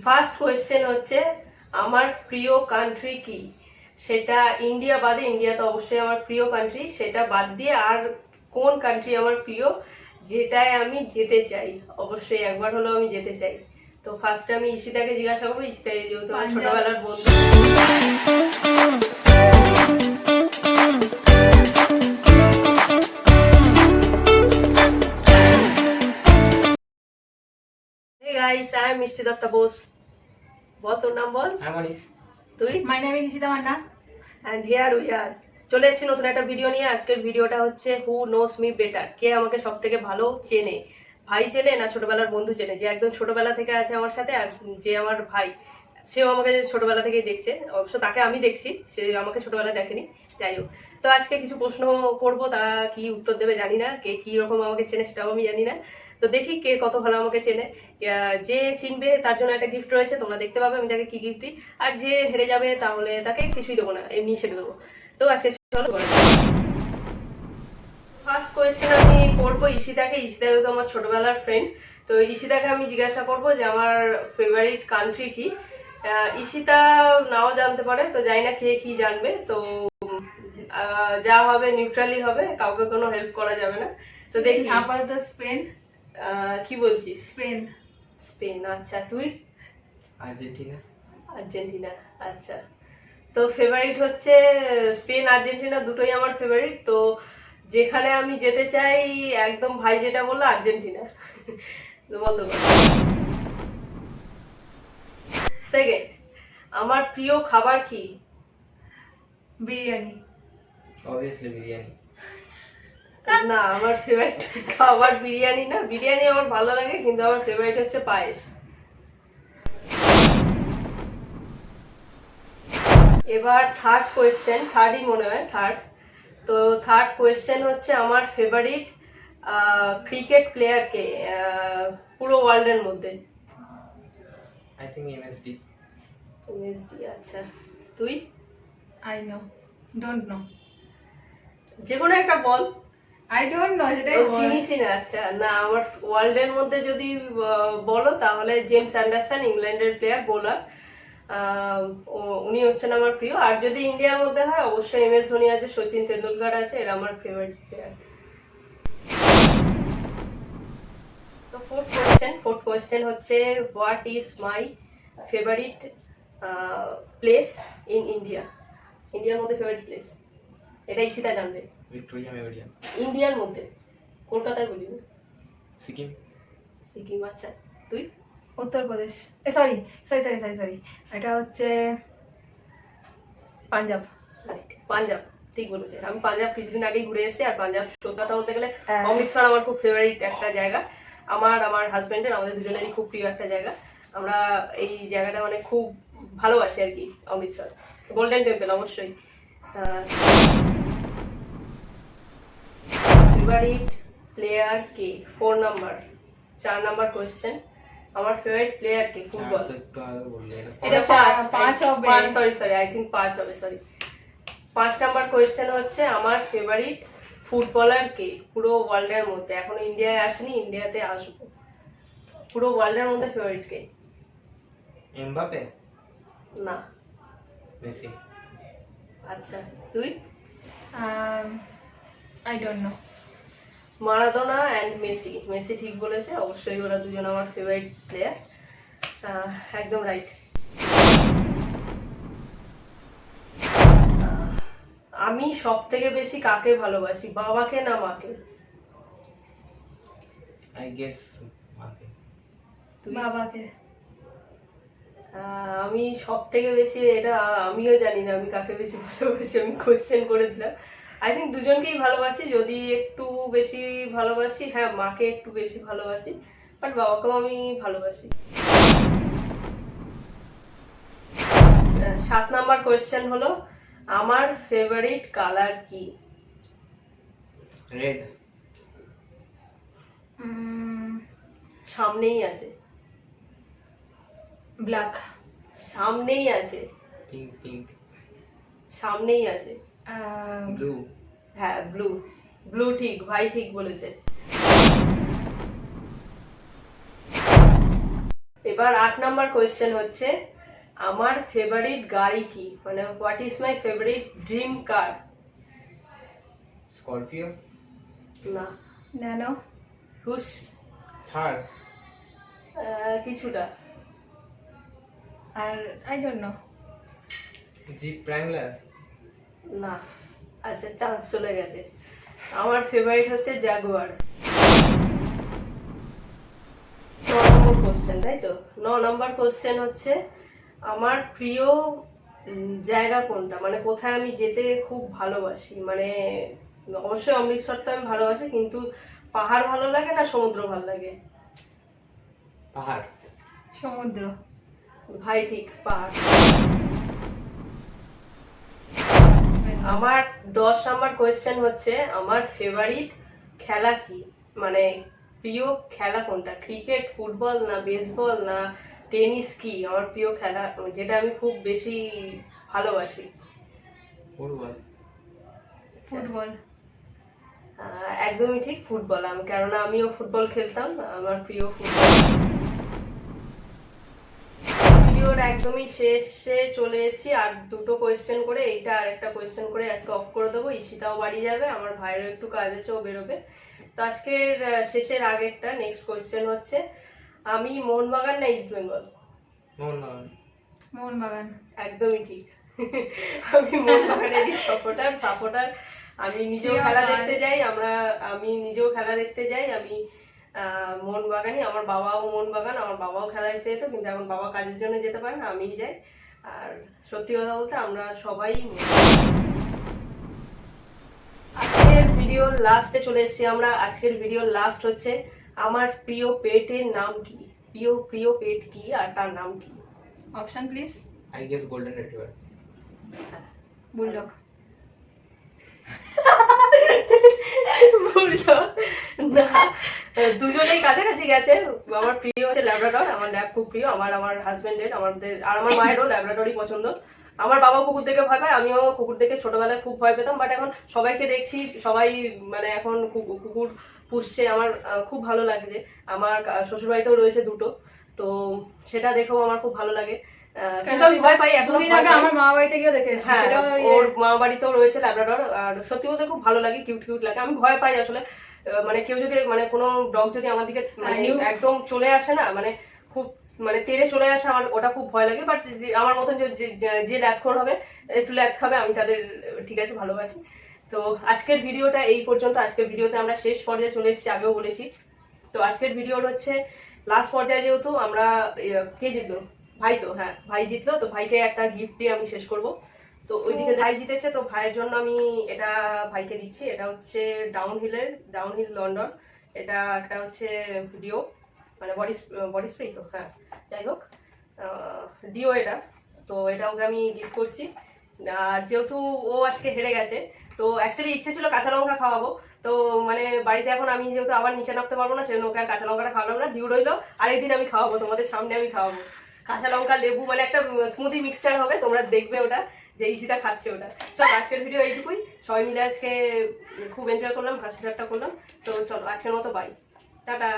First question হচ্ছে আমার প্রিয় কান্ট্রি কি। সেটা ইন্ডিয়া বাদে, ইন্ডিয়া তো অবশ্যই আমার প্রিয় কান্ট্রি, সেটা বাদ দিয়ে আর কোন কান্ট্রি আমার প্রিয় যেটায় আমি যেতে চাই, অবশ্যই একবার হলেও আমি যেতে চাই। তো ফার্স্টে আমি ঈশিতাকে জিজ্ঞাসা করবো। ঈশিতা যেহেতু আমার ছোটবেলার বন্ধু। Hey guys, I am মিষ্টি দত্তা বোস। বল তোর নাম বল। তুই? My name is Ishita Manna and here we are. চলে এসেছি নতুন একটা ভিডিও নিয়ে। আজকের ভিডিওটা হচ্ছে হু নোস মি বেটার, কে আমাকে সব থেকে ভালো চেনে। ভাই চেনে না ছোটবেলার বন্ধু চেনে, যে একদম ছোটবেলা থেকে আছে আমার সাথে, আর যে আমার ভাই সেও আমাকে ছোটবেলা থেকেই দেখছে। অবশ্য তাকে আমি দেখছি, সে আমাকে ছোটবেলায় দেখেনি। যাই হোক, তো আজকে কিছু প্রশ্ন করবো, তারা কি উত্তর দেবে জানি না। কে কি রকম আমাকে চেনে সেটাও আমি জানি না। তো দেখি কে কত ভালো আমাকে চেনে। যে চিনবে তার জন্য একটা গিফট রয়েছে, তোমরা দেখতে পাবে আমি তাকে কি গিফট দিই। আর যে হেরে যাবে তাহলে তাকে কিছুই দেবো না, এমনি ছেড়ে দেবো। তো আজকে চলো করা যাক। ফার্স্ট কোয়েশ্চেন আমি করবো ঈশিতাকে। ঈশিতা যেহেতু আমার ছোটবেলার ফ্রেন্ড, তো ঈশিতাকে আমি জিজ্ঞাসা করবো যে আমার ফেভারিট কান্ট্রি কি। ঈশিতা নাও জানতে পারে, তো জানি না কে কি জানবে। তো যা হবে নিউট্রালি হবে, কাউকে কোনো হেল্প করা যাবে না। তো দেখি। আপাতত স্পেন। কি বলছিস? স্পেন। স্পেন, আচ্ছা। তুই? আর্জেন্টিনা। আর্জেন্টিনা, আচ্ছা। তো ফেভারিট হচ্ছে স্পেন আর্জেন্টিনা, দুটোই আমার ফেভারিট। তো যেখানে আমি যেতে চাই, একদম ভাই যেটা বললো আর্জেন্টিনা। বন্ধ কর। সেকেন্ড, আমার প্রিয় খাবার কি? বিরিয়ানি। অবভিয়াসলি বিরিয়ানি। না, আমার ফেভারিট খাবার বিরিয়ানি না। বিরিয়ানি আমার ভালো লাগে, কিন্তু আমার ফেভারিট হচ্ছে পায়েস। এবার থার্ড কোয়েশ্চেন, থার্ডই মনে হয়, থার্ড। তো থার্ড কোয়েশ্চেন হচ্ছে আমার ফেভারিট ক্রিকেট প্লেয়ার কে পুরো ওয়ার্ল্ডের মধ্যে? I think MSD. এমএসডি, আচ্ছা। তুই? I know, don't know. যে কোনো একটা বল। আই ডোন্ট নো, সেটাই বল। চিনিসই না? আচ্ছা, না আমার ওয়ার্ল্ডের মধ্যে যদি বলো তাহলে জেমস অ্যান্ডারসন, ইংল্যান্ডের প্লেয়ার, বোলার। উনি হচ্ছেন আমার প্রিয়। আর যদি ইন্ডিয়ার মধ্যে হয় অবশ্যই এম এস ধোনি আছে, সচিন তেন্ডুলকার আছে, এরা আমার ফেভারিট প্লেয়ার। তো ফোর্থ কোয়েশ্চেন হচ্ছে what is my favourite place in India. ইন্ডিয়ার মধ্যে ফেভারিট প্লেস, এটা ঈশিতা জানবে। Victoria Memorial. ইন্ডিয়ার মধ্যে কলকাতায় বলি না। সিকিম। সিকিম, আচ্ছা। তুই? Uttar Pradesh. Sorry sorry sorry sorry sorry এটা হচ্ছে পাঞ্জাব। পাঞ্জাব, ঠিক বলেছে। আমি পাঞ্জাব কিছুদিন আগেই ঘুরে এসেছি। আর পাঞ্জাব সত্যি কথা বলতে গেলে অমৃতসর আমার খুব ফেভারিট একটা জায়গা। আমার হাজবেন্ডের, আমাদের দুজনেরই খুব প্রিয় একটা জায়গা। আমরা এই জায়গাটা মানে খুব ভালোবাসি আর কি, অমৃতসর। গোল্ডেন টেম্পল অবশ্যই। ফেভারিট প্লেয়ার কে? 4 নাম্বার, 4 নাম্বার কোয়েশ্চেন। আমার ফেভারিট প্লেয়ার কে ফুটবল? একটু আগে বললি এটা পাঁচ হবে। সরি আই থিঙ্ক 5 হবে, সরি। 5 নাম্বার কোয়েশ্চেন হচ্ছে আমার ফেভারিট ফুটবলার কে পুরো ওয়ার্ল্ডের মধ্যে। এখনো ইন্ডিয়ায় আসেনি, ইন্ডিয়াতে আসবো। পুরো ওয়ার্ল্ডের মধ্যে ফেভারিট কে? এমবাপে। না। মেসি। আচ্ছা, তুই? I don't no. Maradona and Messi. Messi ঠিক বলেছে, অবশ্যই ওরা দুজন আমার ফেভারিট প্লেয়ার। একদম রাইট। আমি সব থেকে বেশি কাকে ভালোবাসি, বাবাকে না মাকে? আই গেস মাকে। তুই? বাবাকে। আমি সব থেকে বেশি, এটা আমিও জানি না আমি কাকে বেশি ভালোবাসি, আমি কোশ্চেন করে দিলাম। আই থিঙ্ক দুজনকেই ভালোবাসি, যদি একটু বেশি ভালোবাসি, হ্যাঁ মাকে একটু বেশি ভালোবাসি, বাট বাবাকেও আমি ভালোবাসি। 7 নাম্বার কোয়েশ্চেন হলো আমার ফেভারিট কালার কি? রেড। সামনেই আছে। ব্ল্যাক। সামনেই আছে। পিঙ্ক। পিঙ্ক। সামনেই আছে। ব্লু। হ্যাঁ ব্লু। ব্লু ঠিক, ভাই ঠিক বলেছে। এবার 8 নাম্বার কোয়েশ্চেন হচ্ছে আমার ফেভারিট গাড়ি কি, মানে what is my favourite dream car? Scorpio. না। ন্যানো। হুস। Thar. কিছুটা। আর I don't know. Jeep Wrangler. না। আচ্ছা, চান্স চলে গেছে। আমার ফেভারিট হচ্ছে জাগুয়ার। 9 নম্বর কোশ্চেন, তাই তো? 9 নম্বর কোশ্চেন হচ্ছে আমার প্রিয় জায়গা কোনটা, মানে কোথায় আমি যেতে খুব ভালোবাসি। মানে অবশ্যই অমৃতসর তো আমি ভালোবাসি, কিন্তু পাহাড় ভালো লাগে না সমুদ্র ভালো লাগে? পাহাড়। সমুদ্র। ভাই ঠিক, পাহাড়। আমার 10 নাম্বার কোয়েশ্চেন হচ্ছে আমার ফেভারিট খেলা কি, মানে প্রিয় খেলা কোনটা? ক্রিকেট, ফুটবল, না বেসবল, না টেনিস? কি আমার প্রিয় খেলা, যেটা আমি খুব বেশি ভালোবাসি? ফুটবল। ফুটবল। একদমই ঠিক, ফুটবল। আমি কেননা আমিও ফুটবল খেলতাম, আমার প্রিয় ফুটবল। ভিডিওর একদমই শেষে চলে এসেছি, আর দুটো কোয়েশ্চেন করে, এইটা আর একটা কোয়েশ্চেন করে আজকে অফ করে দেবো। ঈশিতাও বাড়ি যাবে, আমার ভাইয়েরও একটু কাজ আছে, ও বেরোবে। তো আজকের শেষের আগেরটা নেক্সট কোয়েশ্চেন হচ্ছে আমি মোহনবাগান না ইস্ট বেঙ্গল? মোহনবাগান। মোহনবাগান। একদমই ঠিক। আমি মোহনবাগানেরই সাপোর্টার। আমি নিজেও খেলা দেখতে যাই, আমি নিজেও খেলা দেখতে যাই। আমি মোহনবাগানই, আমার বাবাও মোহনবাগান, আমার বাবাও খেলা দেখতে যেত, কিন্তু এখন বাবা কাজের জন্য যেতে পারে না, আমিই যাই। আর সত্যি কথা বলতে আমরা সবাই আজকের ভিডিওর লাস্টে চলে এসেছি আমরা। আজকের ভিডিওর লাস্ট হচ্ছে আমার প্রিয় পেটের নাম কি? প্রিয় পেট কি আর তার নাম কি? Option please. I guess golden retriever. Bulldog. বললো না, দুজনেই কাছাকাছি গেছে। আমার প্রিয় হচ্ছে ল্যাব্রাডর, আমার ল্যাব খুব প্রিয়। আমার হাজবেন্ডের, আমাদের আর আমার মায়েরও ল্যাব্রাডরই পছন্দ। আমার বাবা কুকুর দেখে ভয় পায়, আমিও কুকুর দেখে ছোটবেলায় খুব ভয় পেতাম, বাট এখন সবাইকে দেখছি, সবাই মানে এখন কুকুর পুষছে। আমার খুব ভালো লাগছে। আমার শ্বশুরবাড়িতেও রয়েছে দুটো, তো সেটা দেখেও আমার খুব ভালো লাগে। কিন্তু আমি ভয় পাই এখন। দুদিন আগে আমার মা বাড়িতে গিয়ে দেখে এসেছি, হ্যাঁ, সেটাও ওর মা বাড়িতেও রয়েছে ল্যাব্রাডর, আর সত্যি বলতে খুব ভালো লাগে, কিউট লাগে। আমি ভয় পাই আসলে, মানে কেউ যদি, মানে কোনো ডগ যদি আমার দিকে মানে একদম চলে আসে না, মানে খুব মানে তেড়ে চলে আসে, আমার ওটা খুব ভয় লাগে। বাট আমার মতন যে ল্যাথখোর হবে, একটু ল্যাথ খাবে, আমি তাদের ঠিক আছে ভালোবাসি। তো আজকের ভিডিওটা এই পর্যন্ত। আজকের ভিডিওতে আমরা শেষ পর্যায়ে চলে এসেছি, আগেও বলেছি। তো আজকের ভিডিওর হচ্ছে লাস্ট পর্যায়ে, যেহেতু আমরা কে জিতলো? ভাই তো, হ্যাঁ ভাই জিতলো, তো ভাইকে একটা গিফট দিয়ে আমি শেষ করব। তো ওইদিকে ভাই জিতেছে, তো ভাইয়ের জন্য আমি এটা ভাইকে দিচ্ছি। এটা হচ্ছে ডাউনহিল লন্ডন। এটা একটা হচ্ছে ডিও, মানে বডি স্প্রে তো, হ্যাঁ যাই হোক ডিও এটা। তো এটা ওকে আমি গিফট করছি। আর যেহেতু ও আজকে হেরে গেছে, তো অ্যাকচুয়ালি ইচ্ছে ছিল কাঁচা লঙ্কা খাওয়াবো, তো মানে বাড়িতে এখন আমি যেহেতু আবার নিচে নামতে পারবো না, সেজন্য ওকে আর কাঁচা লঙ্কাটা খাওয়ালাম না। ডিউ রইলো, আরেকদিন আমি খাওয়াবো, তোমাদের সামনে আমি খাওয়াবো। কাঁচা লঙ্কা লেবু, মানে একটা স্মুদি মিক্সচার হবে, তোমরা দেখবে ওটা, যে ঈশিতা খাচ্ছে ওটা। চলো আজকের ভিডিও এইটুকুই। সবাই মিলে আজকে খুব এনজয় করলাম, হাসি ঠাট্টা করলাম। তো চলো আজকের মতো বাই, টাটা।